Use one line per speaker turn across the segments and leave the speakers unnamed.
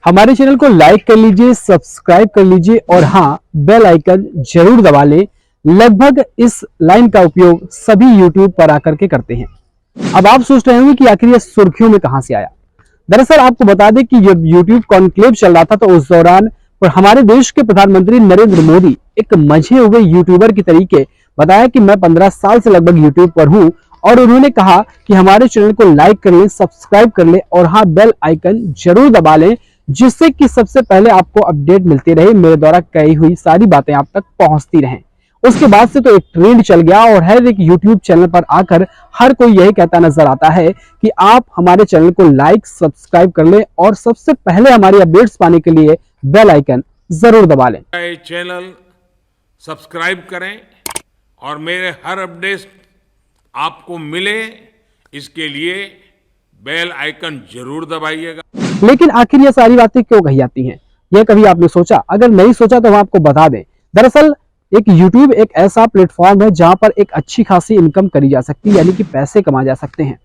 हमारे चैनल को लाइक कर लीजिए, सब्सक्राइब कर लीजिए और हाँ, बेल आइकन जरूर दबा लें। लगभग इस लाइन का उपयोग सभी YouTube पर आकर के करते हैं। अब आप सोच रहे होंगे कि आखिर ये सुर्खियों में कहां से आया। दरअसल आपको बता दें कि जब YouTube कॉन्क्लेव चल रहा था तो उस दौरान हमारे देश के प्रधानमंत्री नरेंद्र मोदी एक मंझे हुए यूट्यूबर की तरीके बताया कि मैं 15 साल से लगभग YouTube पर हूं और उन्होंने कहा कि हमारे चैनल को लाइक कर लें, सब्सक्राइब कर लें और हाँ, बेल आइकन जरूर दबा लें, जिससे कि सबसे पहले आपको अपडेट मिलती रहे, मेरे द्वारा कही हुई सारी बातें आप तक पहुंचती रहें। उसके बाद से तो एक ट्रेंड चल गया और हर एक YouTube चैनल पर आकर हर कोई यही कहता नजर आता है कि आप हमारे चैनल को लाइक सब्सक्राइब कर लें और सबसे पहले हमारी अपडेट्स पाने के लिए बेल आइकन जरूर दबा लें।
चैनल सब्सक्राइब करें और मेरे हर अपडेट आपको मिले, इसके लिए बेल आइकन जरूर दबाइएगा।
लेकिन आखिर ये सारी बातें क्यों कही जाती हैं, यह कभी आपने सोचा? अगर नहीं सोचा तो हम आपको बता दें। दरअसल एक YouTube एक ऐसा प्लेटफॉर्म है जहां पर एक अच्छी खासी इनकम करी जा सकती है, यानी कि पैसे कमाए जा सकते हैं।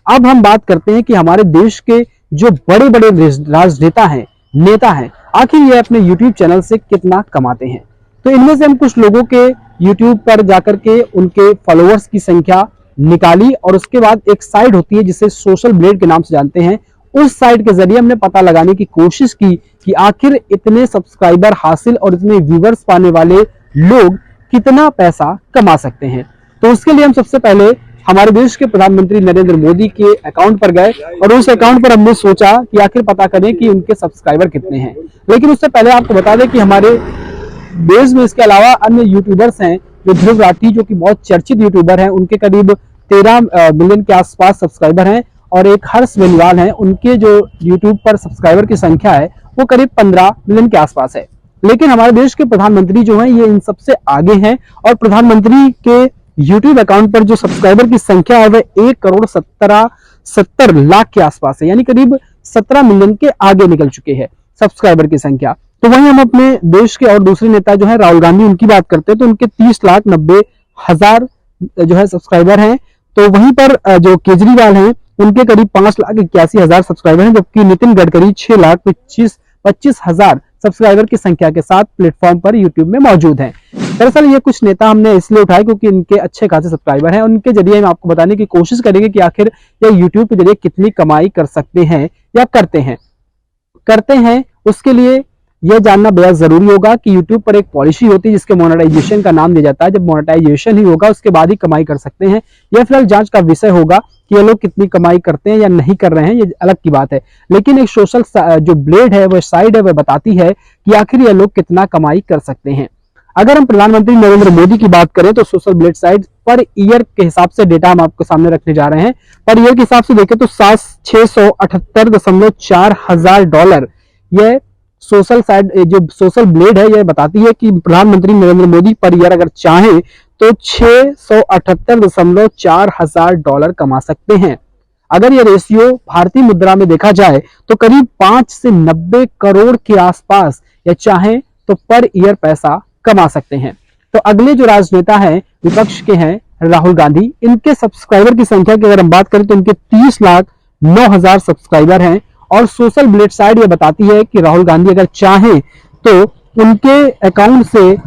अब हम बात करते हैं कि हमारे देश के जो बड़े बड़े राजनेता हैं, नेता हैं, आखिर ये अपने YouTube चैनल से कितना कमाते हैं। तो इनमें से हम कुछ लोगों के YouTube पर जाकर के उनके फॉलोअर्स की संख्या निकाली और उसके बाद एक साइट होती है जिसे सोशल ब्लेड के नाम से जानते हैं, उस साइट के जरिए हमने पता लगाने की कोशिश की कि आखिर इतने सब्सक्राइबर हासिल और इतने व्यूअर्स पाने वाले लोग कितना पैसा कमा सकते हैं। तो उसके लिए हम सबसे पहले हमारे देश के प्रधानमंत्री नरेंद्र मोदी के अकाउंट पर गए और उस अकाउंट पर हमने सोचा कि आखिर पता करें कि उनके सब्सक्राइबर कितने हैं। लेकिन उससे पहले आपको बता दें कि हमारे देश में इसके अलावा अन्य यूट्यूबर्स हैं, जो ध्रुव राठी जो कि बहुत चर्चित यूट्यूबर हैं, उनके करीब 13 मिलियन के आसपास सब्सक्राइबर हैं और एक हर्ष बेनीवाल हैं, उनके जो यूट्यूब पर सब्सक्राइबर की संख्या है वो करीब 15 मिलियन के आसपास है। लेकिन हमारे देश के प्रधानमंत्री जो हैं ये इन सबसे आगे हैं और प्रधानमंत्री के यूट्यूब अकाउंट पर जो सब्सक्राइबर की संख्या है वह 1,70 लाख के आसपास है, यानी करीब 17 मिलियन के आगे निकल चुके हैं सब्सक्राइबर की संख्या। तो वहीं हम अपने देश के और दूसरे नेता जो है राहुल गांधी, उनकी बात करते हैं तो उनके 30,90,000 जो है सब्सक्राइबर हैं। तो वहीं पर जो केजरीवाल हैं उनके करीब 5,81,000 सब्सक्राइबर हैं, जबकि नितिन गडकरी 6,25,000 सब्सक्राइबर की संख्या के साथ प्लेटफॉर्म पर यूट्यूब में मौजूद हैं। दरअसल ये कुछ नेता हमने इसलिए उठाए क्योंकि इनके अच्छे खासे सब्सक्राइबर हैं। उनके जरिए हम आपको बताने की कोशिश करेंगे कि आखिर ये यूट्यूब के जरिए कितनी कमाई कर सकते हैं या करते हैं। उसके लिए यह जानना बेहद जरूरी होगा कि YouTube पर एक पॉलिसी होती है जिसके मोनेटाइजेशन का नाम दिया जाता है। जब मोनेटाइजेशन ही होगा उसके बाद ही कमाई कर सकते हैं। यह फिलहाल जांच का विषय होगा कि ये लोग कितनी कमाई करते हैं या नहीं कर रहे हैं, ये अलग की बात है। लेकिन एक सोशल जो ब्लेड है, वह साइड है, वह बताती है कि आखिर ये लोग कितना कमाई कर सकते हैं। अगर हम प्रधानमंत्री नरेंद्र मोदी की बात करें तो social blade site per year के हिसाब से डेटा हम आपके सामने रखने जा रहे हैं। पर ईयर के हिसाब से देखें तो $678.4 यह सोशल साइड जो सोशल ब्लेड है यह बताती है कि प्रधानमंत्री नरेंद्र मोदी पर ईयर अगर चाहें तो $678.4 कमा सकते हैं। अगर यह रेशियो भारतीय मुद्रा में देखा जाए तो करीब 5 से 90 करोड़ के आसपास या चाहें तो पर ईयर पैसा कमा सकते हैं। तो अगले जो राजनेता हैं विपक्ष के हैं राहुल गांधी, इनके सब्सक्राइबर की संख्या की अगर हम बात करें तो इनके 30,09,000 सब्सक्राइबर हैं और सोशल ब्लेड साइड ये बताती है कि राहुल गांधी अगर चाहें तो उनके अकाउंट से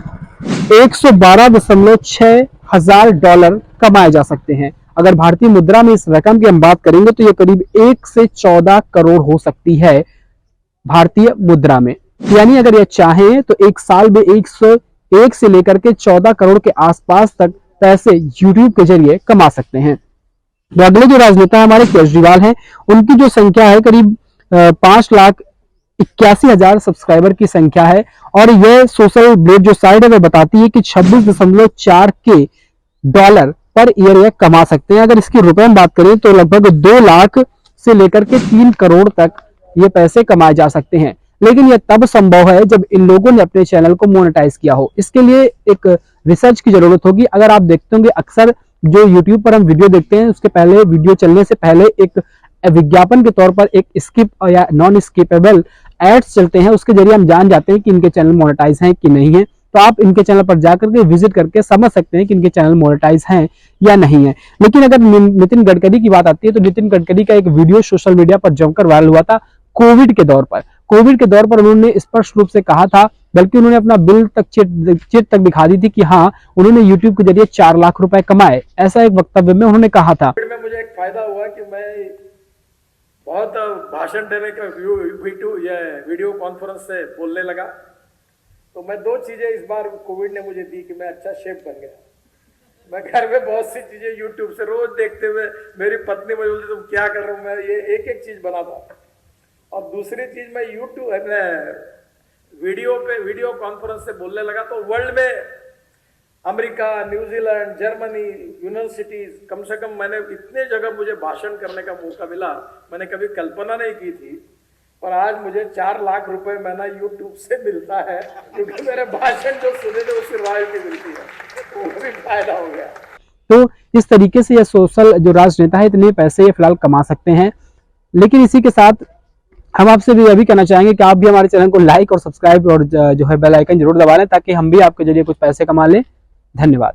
$112.6 कमाए जा सकते हैं। अगर भारतीय मुद्रा में इस रकम की हम बात करेंगे तो ये करीब 1 से 14 करोड़ हो सकती है भारतीय मुद्रा में। यानी अगर ये चाहें तो एक साल में 101 से लेकर के 14 करोड़ के आसपास तक पैसे यूट्यूब के जरिए कमा सकते हैं। तो अगले जो राजनेता हमारे केजरीवाल हैं, उनकी जो संख्या है करीब 5,81,000 सब्सक्राइबर की संख्या है और यह सोशल ब्लेड जो साइट है वह बताती है कि $26.4 पर ईयर यह कमा सकते हैं। अगर इसकी रुपए में बात करें तो लगभग 2 लाख से लेकर के 3 करोड़ तक ये पैसे कमाए जा सकते हैं। लेकिन यह तब संभव है जब इन लोगों ने अपने चैनल को मोनेटाइज किया हो। इसके लिए एक रिसर्च की जरूरत होगी। अगर आप देखते होंगे अक्सर जो YouTube पर हम वीडियो देखते हैं उसके पहले वीडियो चलने से पहले एक विज्ञापन के तौर पर एक स्किप या नॉन स्किपेबल एड्स चलते हैं, उसके जरिए हम जान जाते हैं कि इनके चैनल मोनेटाइज हैं कि नहीं है। तो आप इनके चैनल पर जाकर के विजिट करके समझ सकते हैं कि इनके चैनल मोनेटाइज हैं या नहीं है। लेकिन अगर नितिन गडकरी की बात आती है तो नितिन गडकरी का एक वीडियो सोशल मीडिया पर जमकर वायरल हुआ था। कोविड के दौर पर उन्होंने स्पष्ट रूप से कहा था, बल्कि उन्होंने अपना बिल तक चिट तक दिखा दी थी कि हाँ उन्होंने यूट्यूब के जरिए 4 लाख रुपए कमाए, ऐसा एक वक्तव्य में उन्होंने कहा था।
में मुझे एक फायदा हुआ कि मैं बहुत भाषण देने का वीडियो कॉन्फ्रेंस से बोलने लगा, तो मैं 2 चीजें इस बार कोविड ने मुझे दी कि मैं अच्छा शेफ बन गया। मैं घर में बहुत सी चीजें यूट्यूब से रोज देखते हुए, मेरी पत्नी मुझे बोलती तुम क्या कर रहे हो, मैं ये एक चीज बनाता। और दूसरी चीज मैं वीडियो कॉन्फ्रेंस से बोलने लगा, तो वर्ल्ड में अमेरिका, न्यूजीलैंड, जर्मनी, यूनिवर्सिटीज, कम से कम मैंने इतने जगह मुझे भाषण करने का मौका मिला, मैंने कभी कल्पना नहीं की थी। और आज मुझे 4 लाख रुपए महीना यूट्यूब से मिलता है, क्योंकि मेरे भाषण जो सुने थे उसकी रॉयल्टी मिलती है, वो भी फायदा हो गया।
तो इस तरीके से ये सोशल जो राजनेता है इतने पैसे ये फिलहाल कमा सकते हैं। लेकिन इसी के साथ हम आपसे भी यही कहना चाहेंगे कि आप भी हमारे चैनल को लाइक और सब्सक्राइब और जो है बेल आइकन जरूर दबा लें, ताकि हम भी आपके जरिए कुछ पैसे कमा लें। धन्यवाद।